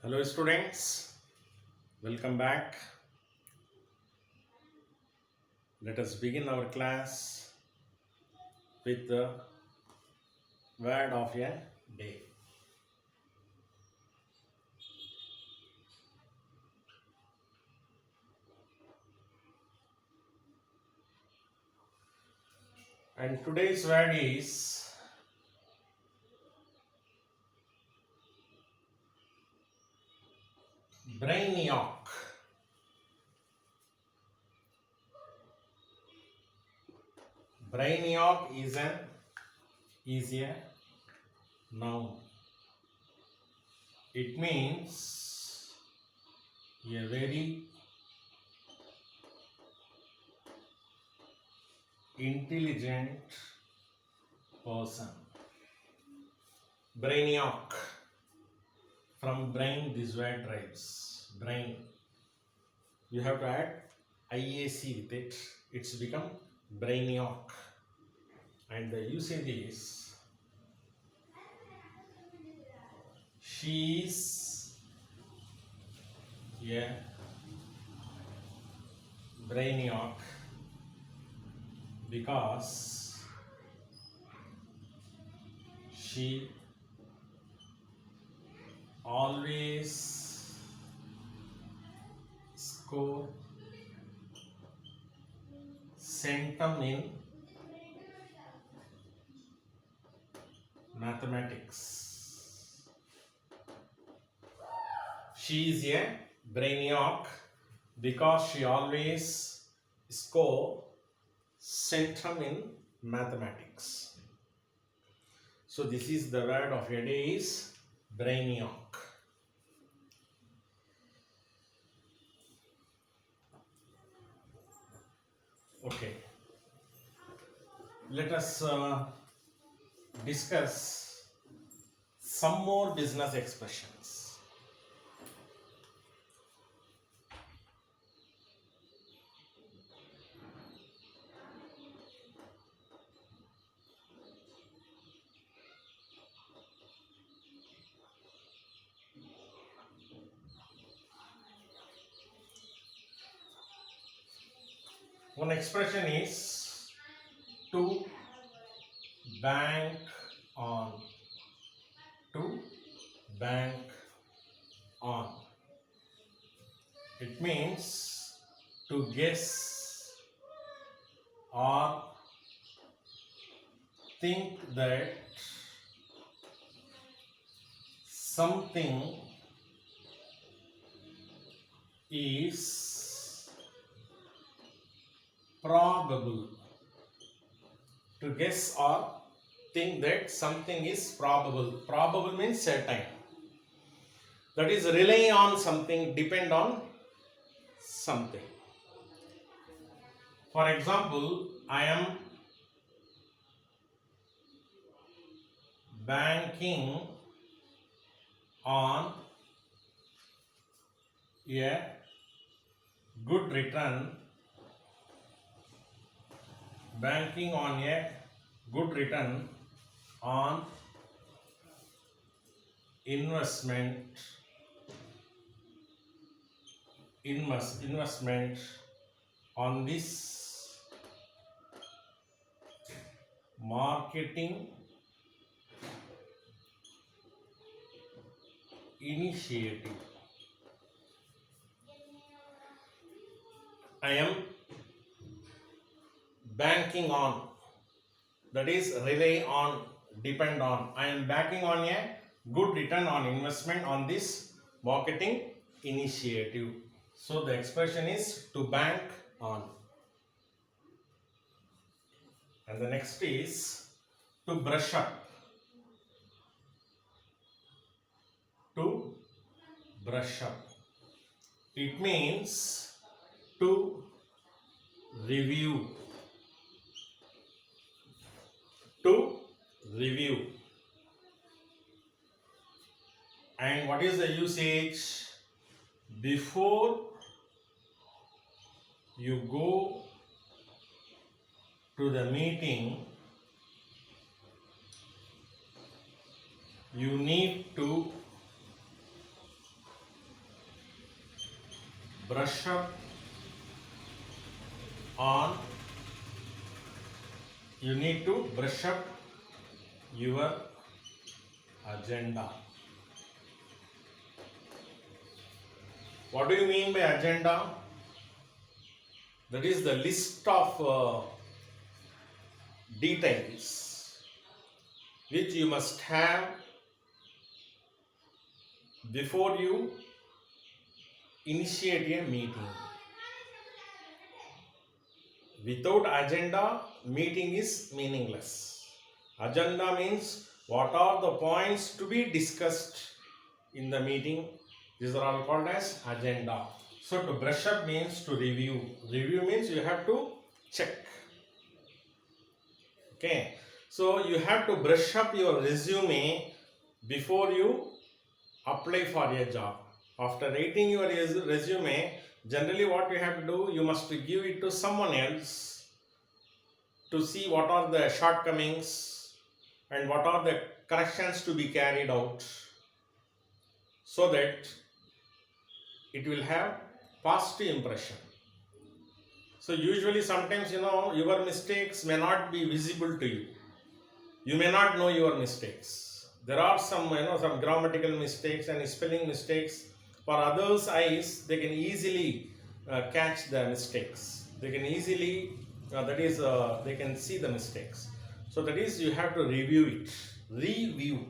Hello, students. Welcome back. Let us begin our class with the word of a day. And today's word is brainiac. Brainiac is a noun. It means a very intelligent person. Brainiac. From brain, this word derives. Brain. You have to add IAC with it. It's become brainiac. And the usage is she is a brainiac because she always score centum in mathematics. She is a brainiac because she always score centum in mathematics. So this is the word of your day is brainiac. Okay, let us discuss some more business expressions. One expression is to bank on. To bank on. It means to guess or think that something is probable. To guess or think that something is probable. Probable means certain. That is rely on something, depend on something. For example, I am banking on a good return. Banking on a good return on investment on this marketing initiative. I am banking on, that is rely on, depend on. I am banking on a good return on investment on this marketing initiative. So the expression is to bank on. And the next is to brush up. To brush up. It means to review. To review. And what is the usage? Before you go to the meeting, you need to brush up on, you need to brush up your agenda. What do you mean by agenda? That is the list of details which you must have before you initiate a meeting. Without agenda, meeting is meaningless. Agenda means what are the points to be discussed in the meeting. These are all called as agenda. So to brush up means to review. Review means you have to check. Okay. So you have to brush up your resume before you apply for a job. After writing your resume, generally what you have to do, you must give it to someone else to see what are the shortcomings and what are the corrections to be carried out, so that it will have positive impression. So usually sometimes your mistakes may not be visible to you. You may not know your mistakes. There are some some grammatical mistakes and spelling mistakes. For others' eyes, they can easily catch the mistakes. They can easily they can see the mistakes. So that is, you have to review it. Review.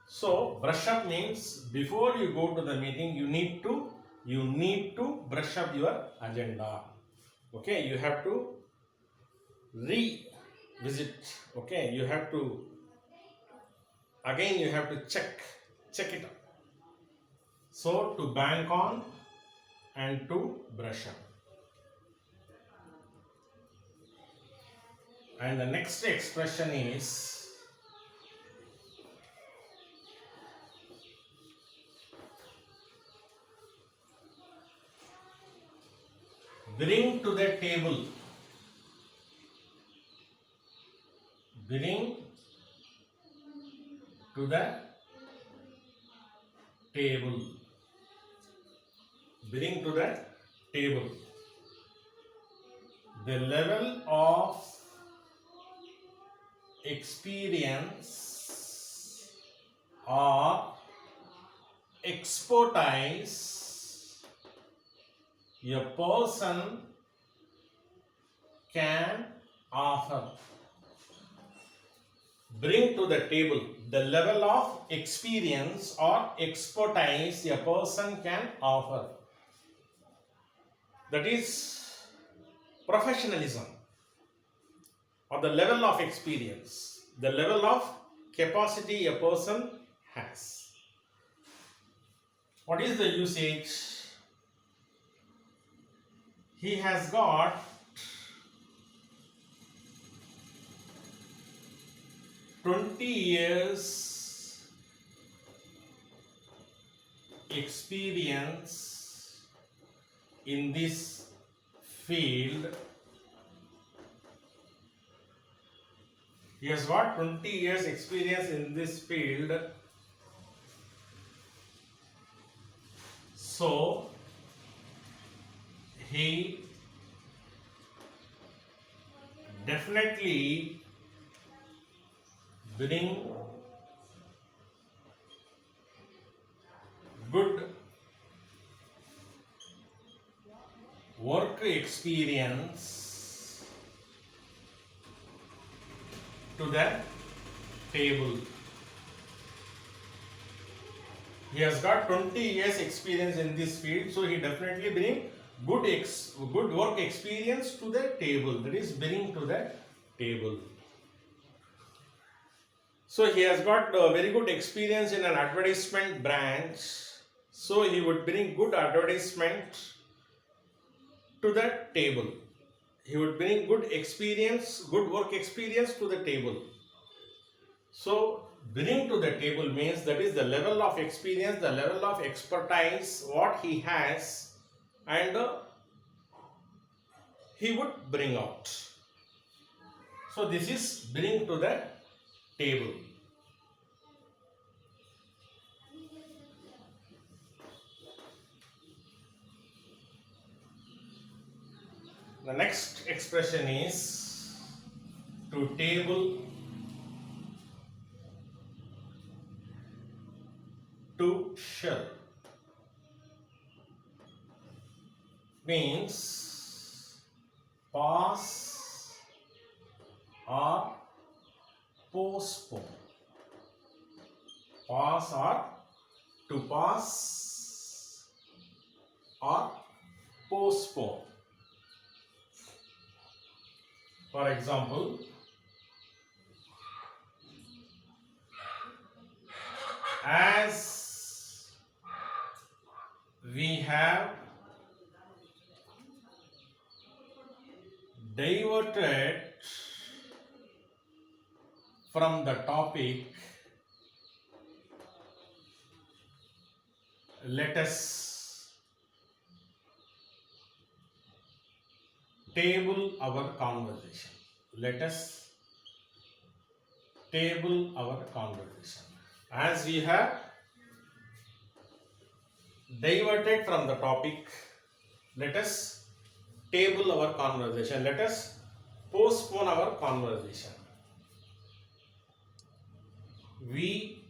So brush up means before you go to the meeting, you need to brush up your agenda. Okay, you have to revisit. Okay, you have to check it up. So to bank on and to brush up. And the next expression is bring to the table. Bring to the table. Bring to the table. The level of experience or expertise a person can offer. Bring to the table the level of experience or expertise a person can offer. That is professionalism, or the level of experience, the level of capacity a person has. What is the usage? He has got 20 years experience in this field. He has got 20 years experience in this field. So he definitely bring good work experience to the table. He has got 20 years experience in this field, so he definitely bring good work experience to the table. That is, bring to the table. So he has got very good experience in an advertisement branch, so he would bring good advertisement to the table. He would bring good experience, good work experience to the table. So bring to the table means that is the level of experience, the level of expertise what he has, and he would bring out. So this is bring to the table. The next expression is to table, to shell. Means pass or postpone. Pass or to pass or postpone. For example, as we have diverted from the topic, let us table our conversation. Let us table our conversation. As we have diverted from the topic, let us table our conversation. Let us postpone our conversation. We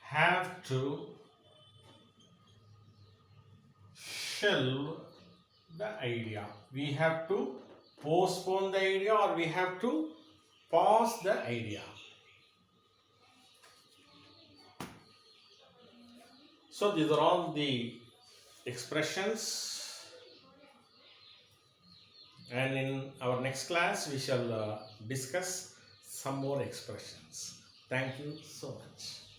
have to shelve the idea. We have to postpone the idea, or we have to pause the idea. So these are all the expressions, and in our next class we shall discuss some more expressions. Thank you so much.